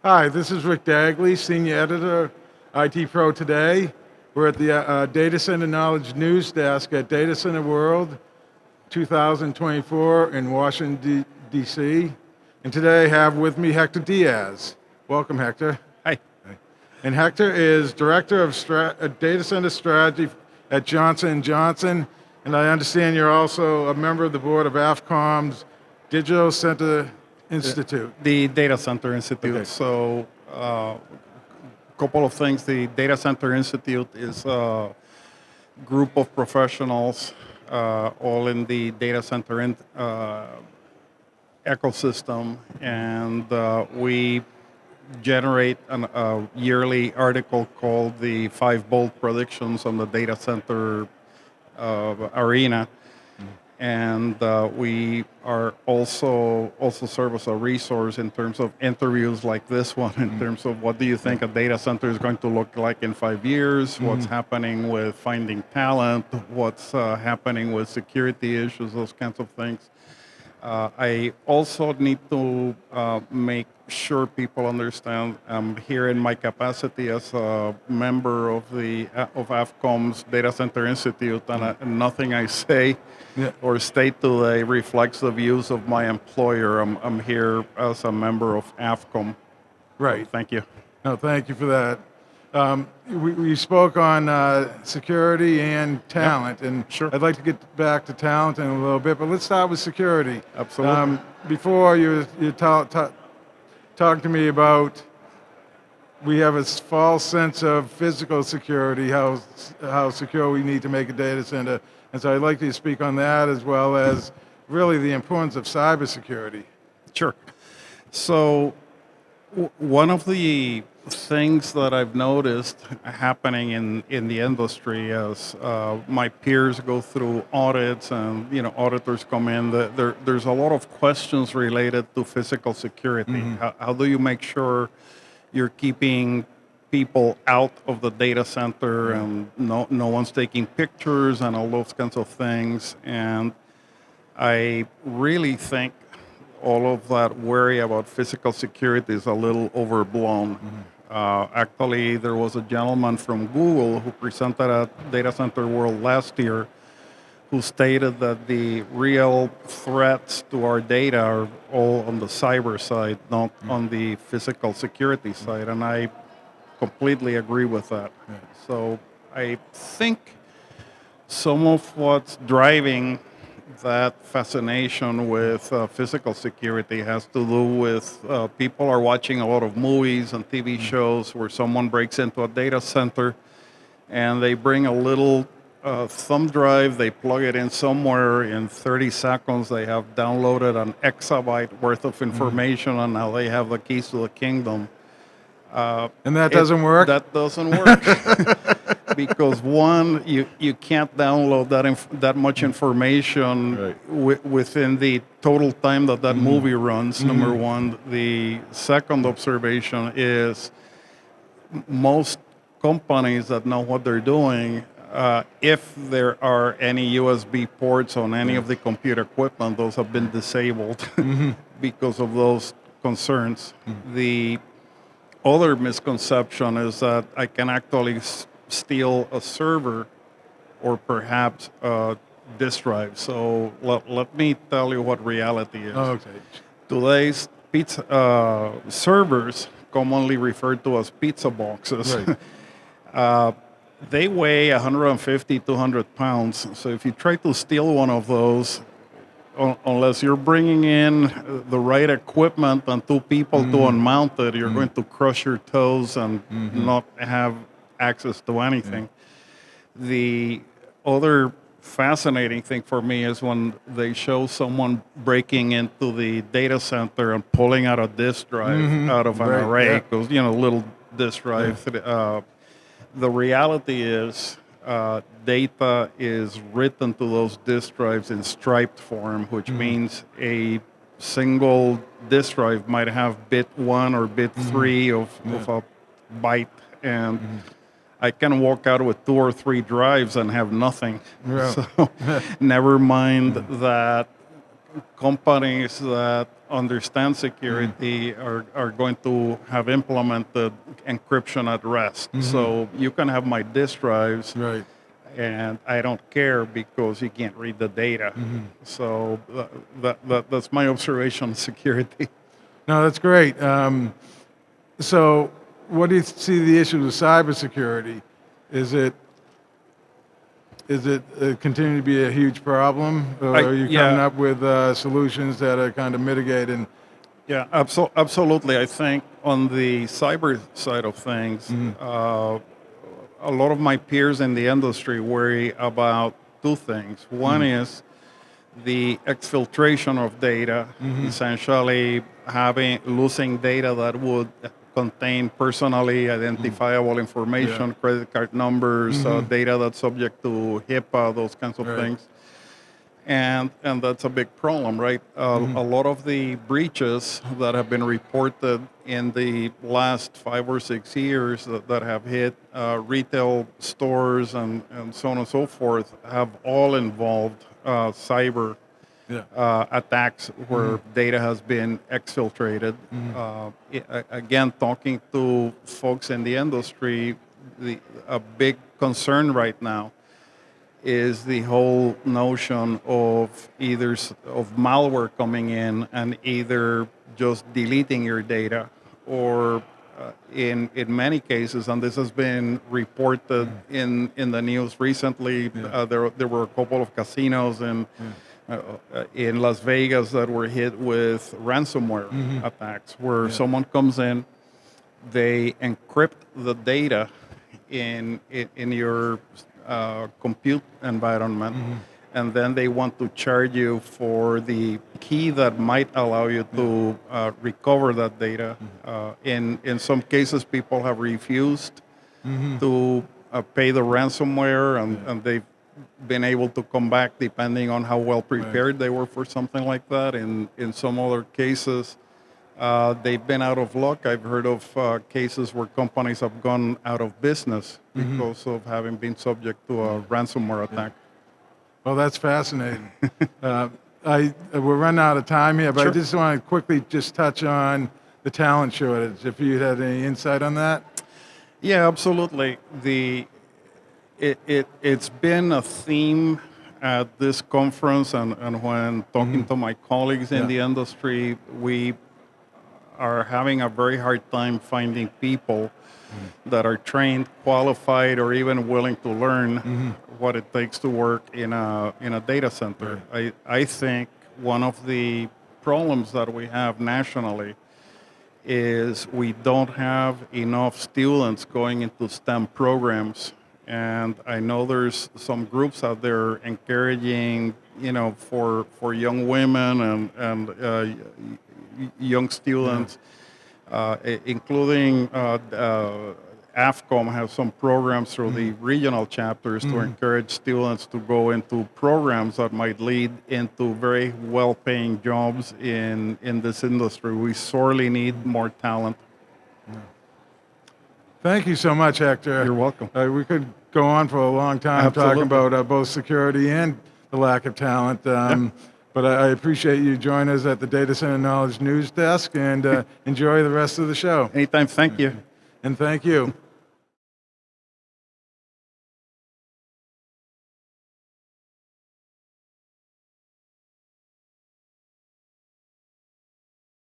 Hi, this is Rick Dagley, Senior Editor, IT Pro Today. We're at the Data Center Knowledge News Desk at Data Center World 2024 in Washington, D.C. And today I have with me Hector Diaz. Welcome, Hector. Hi. And Hector is Director of Data Center Strategy at Johnson & Johnson. And I understand you're also a member of the board of AFCOM's Digital Center Institute. The Data Center Institute. Okay. So, a couple of things. The Data Center Institute is a group of professionals, all in the data center ecosystem, and we generate a yearly article called the 5 Bold Predictions on the Data Center arena. And we are also serve as a resource in terms of interviews like this one, in terms of what do you think a data center is going to look like in 5 years, what's happening with finding talent, what's happening with security issues, those kinds of things. I also need to make sure people understand I'm here in my capacity as a member of the of AFCOM's Data Center Institute, and nothing I say or state today reflects the views of my employer. I'm here as a member of AFCOM. Right. Thank you. No, thank you for that. We spoke on security and talent, and Sure. I'd like to get back to talent in a little bit, but let's start with security. Absolutely. Before you talked to me about we have a false sense of physical security, how secure we need to make a data center, and so I'd like you to speak on that as well as really the importance of cybersecurity. Sure. So one of the things that I've noticed happening in the industry as my peers go through audits and auditors come in, there's a lot of questions related to physical security. How do you make sure you're keeping people out of the data center and no one's taking pictures and all those kinds of things? And I really think all of that worry about physical security is a little overblown. Actually, there was a gentleman from Google who presented at Data Center World last year who stated that the real threats to our data are all on the cyber side, not on the physical security side, and I completely agree with that. So I think some of what's driving that fascination with physical security has to do with people are watching a lot of movies and TV shows where someone breaks into a data center and they bring a little thumb drive, they plug it in somewhere, in 30 seconds they have downloaded an exabyte worth of information, and now they have the keys to the kingdom. And that doesn't work? That doesn't work. Because one, you can't download that much information within the total time that movie runs, number one. The second observation is most companies that know what they're doing, if there are any USB ports on any of the computer equipment, those have been disabled because of those concerns. The other misconception is that I can actually steal a server or perhaps a disk drive. So let me tell you what reality is. Okay. Today's servers, commonly referred to as pizza boxes, they weigh 150, 200 pounds. So if you try to steal one of those, unless you're bringing in the right equipment and 2 people to unmount it, you're going to crush your toes and not have access to anything. The other fascinating thing for me is when they show someone breaking into the data center and pulling out a disk drive out of an array, because little disk drive. The reality is data is written to those disk drives in striped form, which means a single disk drive might have bit 1 or bit 3 of a byte, and I can walk out with 2 or 3 drives and have nothing. So never mind that companies that understand security are going to have implemented encryption at rest. So you can have my disk drives, Right. and I don't care because you can't read the data. So that's my observation on security. No, that's great. So, what do you see the issues with cybersecurity? Is it continuing to be a huge problem, or are you coming Yeah, up with solutions that are kind of mitigating? yeah, absolutely. I think on the cyber side of things, a lot of my peers in the industry worry about two things. One is the exfiltration of data, essentially having losing data that would contain personally identifiable information, Yeah. credit card numbers, data that's subject to HIPAA, those kinds of Right. things. And that's a big problem, right? A lot of the breaches that have been reported in the last 5 or 6 years that have hit retail stores and so on and so forth have all involved cyber Yeah. attacks where data has been exfiltrated. Again, talking to folks in the industry, a big concern right now is the whole notion of of malware coming in and either just deleting your data or in many cases, and this has been reported in the news recently, there were a couple of casinos in Las Vegas that were hit with ransomware attacks where Yeah. someone comes in, they encrypt the data in your compute environment, and then they want to charge you for the key that might allow you to recover that data. In some cases, people have refused to pay the ransomware, and they've been able to come back depending on how well prepared they were for something like that. In some other cases, they've been out of luck. I've heard of cases where companies have gone out of business because of having been subject to a ransomware attack. Well, that's fascinating. We're running out of time here, but I Sure. just want to quickly just touch on the talent shortage. If you had any insight on that. Yeah, absolutely. It's been a theme at this conference, and when talking to my colleagues in Yeah. the industry, we are having a very hard time finding people that are trained, qualified, or even willing to learn what it takes to work in a data center. I think one of the problems that we have nationally is we don't have enough students going into STEM programs. And I know there's some groups out there encouraging, for young women and young students, including AFCOM has some programs through the regional chapters to encourage students to go into programs that might lead into very well-paying jobs in this industry. We sorely need more talent. Thank you so much, Hector. You're welcome. We could go on for a long time talking Absolutely. about both security and the lack of talent. But I appreciate you joining us at the Data Center Knowledge News Desk, and enjoy the rest of the show. Anytime. Thank you. And thank you.